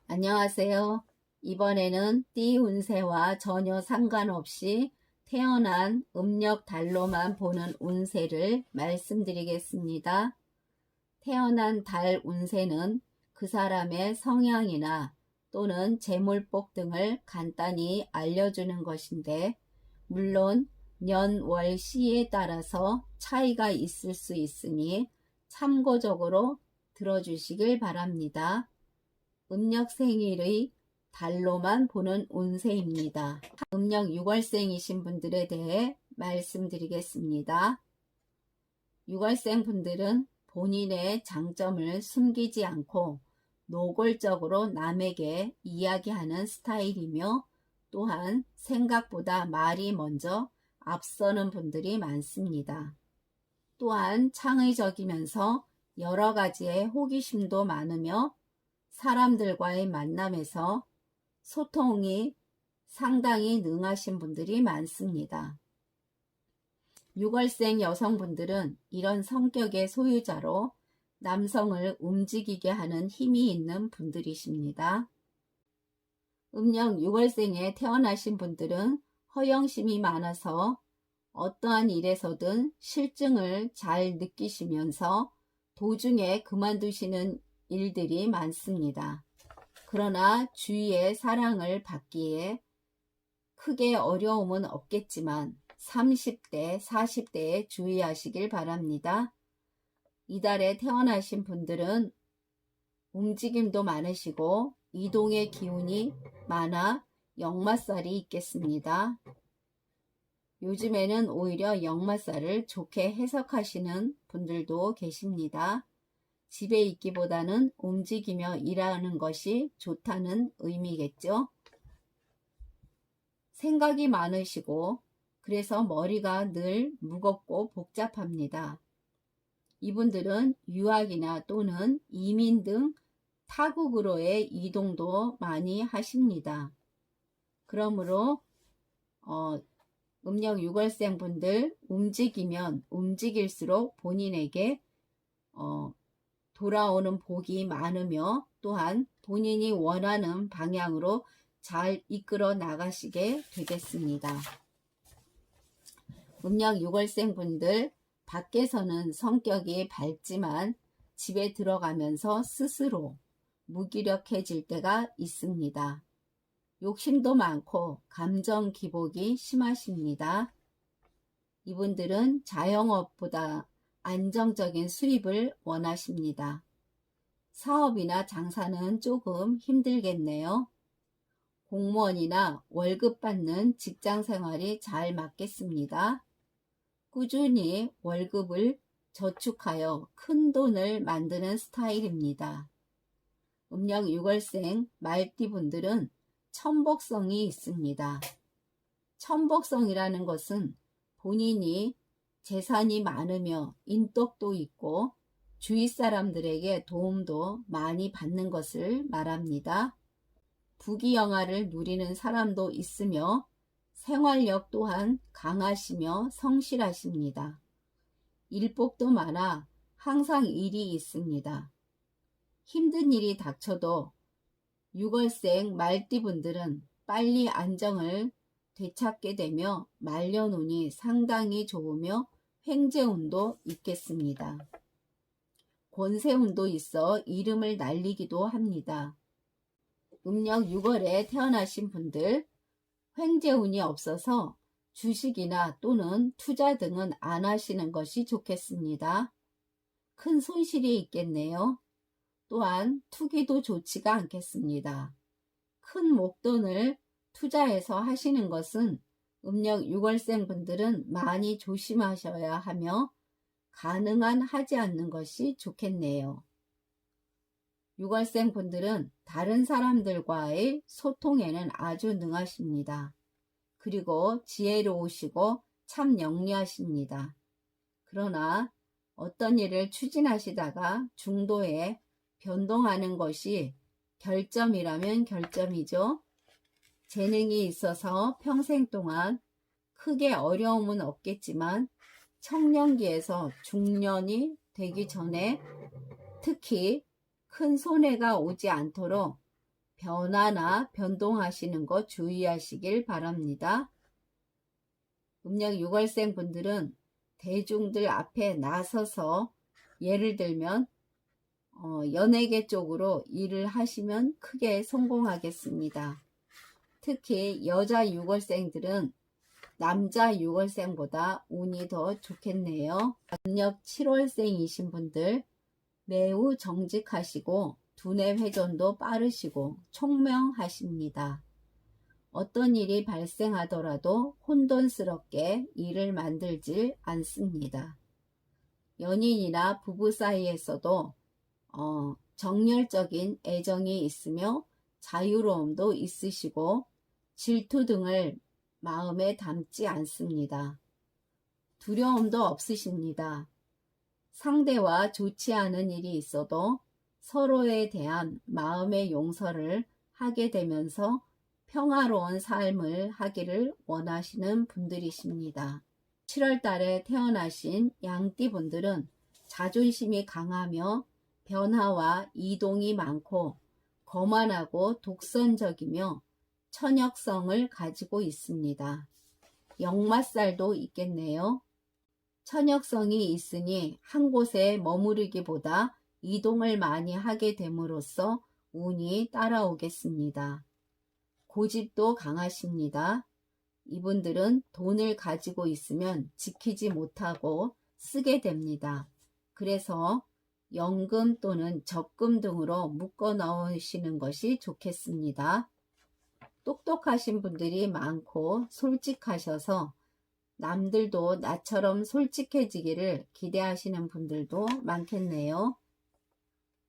안녕하세요. 이번에는 띠 운세와 전혀 상관없이 태어난 음력 달로만 보는 운세를 말씀드리겠습니다. 태어난 달 운세는 그 사람의 성향이나 또는 재물복 등을 간단히 알려주는 것인데, 물론 년, 월, 시에 따라서 차이가 있을 수 있으니 참고적으로 들어주시길 바랍니다. 음력 생일의 달로만 보는 운세입니다. 음력 6월생이신 분들에 대해 말씀드리겠습니다. 6월생 분들은 본인의 장점을 숨기지 않고 노골적으로 남에게 이야기하는 스타일이며, 또한 생각보다 말이 먼저 앞서는 분들이 많습니다. 또한 창의적이면서 여러 가지의 호기심도 많으며 사람들과의 만남에서 소통이 상당히 능하신 분들이 많습니다. 6월생 여성분들은 이런 성격의 소유자로 남성을 움직이게 하는 힘이 있는 분들이십니다. 음력 6월생에 태어나신 분들은 허영심이 많아서 어떠한 일에서든 실증을 잘 느끼시면서 도중에 그만두시는 일들이 많습니다. 그러나 주위의 사랑을 받기에 크게 어려움은 없겠지만 30대, 40대에 주의하시길 바랍니다. 이달에 태어나신 분들은 움직임도 많으시고 이동의 기운이 많아 역마살이 있겠습니다. 요즘에는 오히려 역마살을 좋게 해석하시는 분들도 계십니다. 집에 있기보다는 움직이며 일하는 것이 좋다는 의미겠죠. 생각이 많으시고 그래서 머리가 늘 무겁고 복잡합니다. 이분들은 유학이나 또는 이민 등 타국으로의 이동도 많이 하십니다. 그러므로 음력 6월생 분들 움직이면 움직일수록 본인에게 돌아오는 복이 많으며, 또한 본인이 원하는 방향으로 잘 이끌어 나가시게 되겠습니다. 음력 6월생 분들 밖에서는 성격이 밝지만 집에 들어가면서 스스로 무기력해질 때가 있습니다. 욕심도 많고 감정 기복이 심하십니다. 이분들은 자영업보다 안정적인 수입을 원하십니다. 사업이나 장사는 조금 힘들겠네요. 공무원이나 월급 받는 직장 생활이 잘 맞겠습니다. 꾸준히 월급을 저축하여 큰 돈을 만드는 스타일입니다. 음력 6월생 말띠분들은 천복성이 있습니다. 천복성이라는 것은 본인이 재산이 많으며 인덕도 있고 주위 사람들에게 도움도 많이 받는 것을 말합니다. 부귀영화를 누리는 사람도 있으며 생활력 또한 강하시며 성실하십니다. 일복도 많아 항상 일이 있습니다. 힘든 일이 닥쳐도 6월생 말띠분들은 빨리 안정을 되찾게 되며 말년운이 상당히 좋으며 횡재운도 있겠습니다. 권세운도 있어 이름을 날리기도 합니다. 음력 6월에 태어나신 분들 횡재운이 없어서 주식이나 또는 투자 등은 안 하시는 것이 좋겠습니다. 큰 손실이 있겠네요. 또한 투기도 좋지가 않겠습니다. 큰 목돈을 투자해서 하시는 것은 음력 6월생 분들은 많이 조심하셔야 하며 가능한 하지 않는 것이 좋겠네요. 6월생 분들은 다른 사람들과의 소통에는 아주 능하십니다. 그리고 지혜로우시고 참 영리하십니다. 그러나 어떤 일을 추진하시다가 중도에 변동하는 것이 결점이라면 결점이죠. 재능이 있어서 평생 동안 크게 어려움은 없겠지만 청년기에서 중년이 되기 전에 특히 큰 손해가 오지 않도록 변화나 변동하시는 거 주의하시길 바랍니다. 음력 6월생 분들은 대중들 앞에 나서서 예를 들면 연예계 쪽으로 일을 하시면 크게 성공하겠습니다. 특히 여자 6월생들은 남자 6월생보다 운이 더 좋겠네요. 음력 7월생이신 분들 매우 정직하시고 두뇌 회전도 빠르시고 총명하십니다. 어떤 일이 발생하더라도 혼돈스럽게 일을 만들질 않습니다. 연인이나 부부 사이에서도 정열적인 애정이 있으며 자유로움도 있으시고 질투 등을 마음에 담지 않습니다. 두려움도 없으십니다. 상대와 좋지 않은 일이 있어도 서로에 대한 마음의 용서를 하게 되면서 평화로운 삶을 하기를 원하시는 분들이십니다. 7월 달에 태어나신 양띠 분들은 자존심이 강하며 변화와 이동이 많고 거만하고 독선적이며 천역성을 가지고 있습니다. 역마살도 있겠네요. 천역성이 있으니 한 곳에 머무르기보다 이동을 많이 하게 됨으로써 운이 따라오겠습니다. 고집도 강하십니다. 이분들은 돈을 가지고 있으면 지키지 못하고 쓰게 됩니다. 그래서 연금 또는 적금 등으로 묶어 넣으시는 것이 좋겠습니다. 똑똑하신 분들이 많고 솔직하셔서 남들도 나처럼 솔직해지기를 기대하시는 분들도 많겠네요.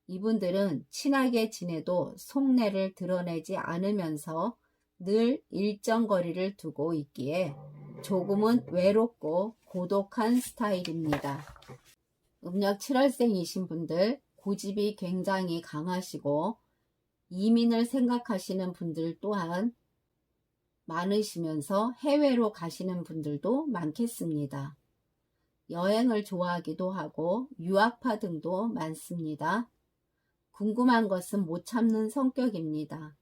이분들은 친하게 지내도 속내를 드러내지 않으면서 늘 일정 거리를 두고 있기에 조금은 외롭고 고독한 스타일입니다. 음력 7월생이신 분들 고집이 굉장히 강하시고 이민을 생각하시는 분들 또한 많으시면서 해외로 가시는 분들도 많겠습니다. 여행을 좋아하기도 하고 유학파 등도 많습니다. 궁금한 것은 못 참는 성격입니다.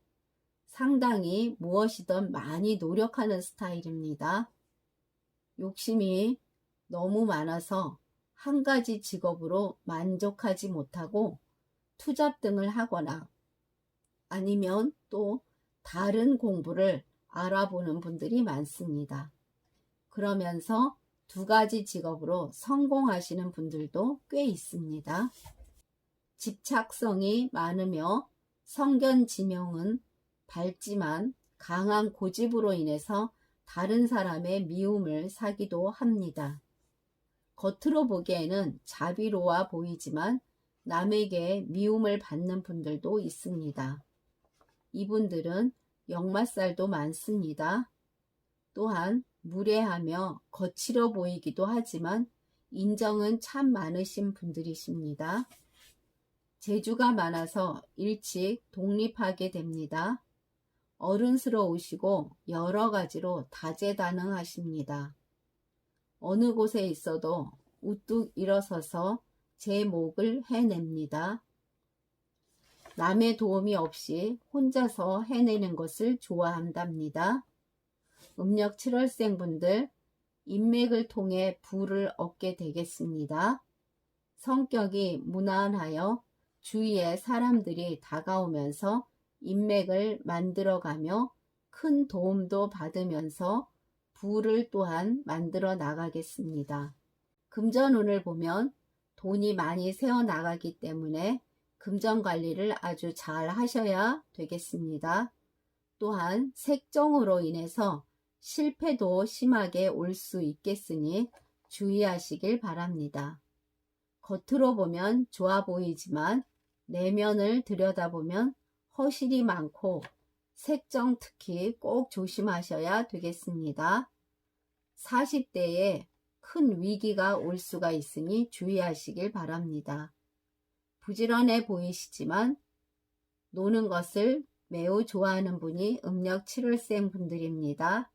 상당히 무엇이든 많이 노력하는 스타일입니다. 욕심이 너무 많아서 한 가지 직업으로 만족하지 못하고 투잡 등을 하거나 아니면 또 다른 공부를 알아보는 분들이 많습니다. 그러면서 두 가지 직업으로 성공하시는 분들도 꽤 있습니다. 집착성이 많으며 성견지명은 밝지만 강한 고집으로 인해서 다른 사람의 미움을 사기도 합니다. 겉으로 보기에는 자비로워 보이지만 남에게 미움을 받는 분들도 있습니다. 이분들은 역마살도 많습니다. 또한 무례하며 거칠어 보이기도 하지만 인정은 참 많으신 분들이십니다. 재주가 많아서 일찍 독립하게 됩니다. 어른스러우시고 여러 가지로 다재다능하십니다. 어느 곳에 있어도 우뚝 일어서서 제 몫을 해냅니다. 남의 도움이 없이 혼자서 해내는 것을 좋아한답니다. 음력 7월생 분들 인맥을 통해 부를 얻게 되겠습니다. 성격이 무난하여 주위에 사람들이 다가오면서 인맥을 만들어가며 큰 도움도 받으면서 부를 또한 만들어 나가겠습니다. 금전운을 보면 돈이 많이 새어 나가기 때문에 금전 관리를 아주 잘 하셔야 되겠습니다. 또한 색정으로 인해서 실패도 심하게 올 수 있겠으니 주의하시길 바랍니다. 겉으로 보면 좋아 보이지만 내면을 들여다보면 허실이 많고 색정 특히 꼭 조심하셔야 되겠습니다. 40대에 큰 위기가 올 수가 있으니 주의하시길 바랍니다. 부지런해 보이시지만 노는 것을 매우 좋아하는 분이 음력 7월생 분들입니다.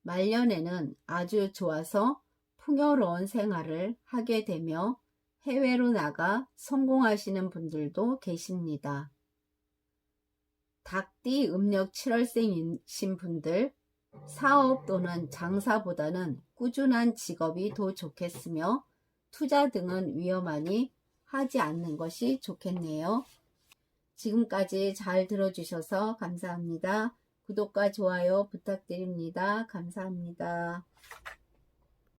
말년에는 아주 좋아서 풍요로운 생활을 하게 되며 해외로 나가 성공하시는 분들도 계십니다. 닭띠 음력 7월생이신 분들, 사업 또는 장사보다는 꾸준한 직업이 더 좋겠으며 투자 등은 위험하니 하지 않는 것이 좋겠네요. 지금까지 잘 들어주셔서 감사합니다. 구독과 좋아요 부탁드립니다. 감사합니다.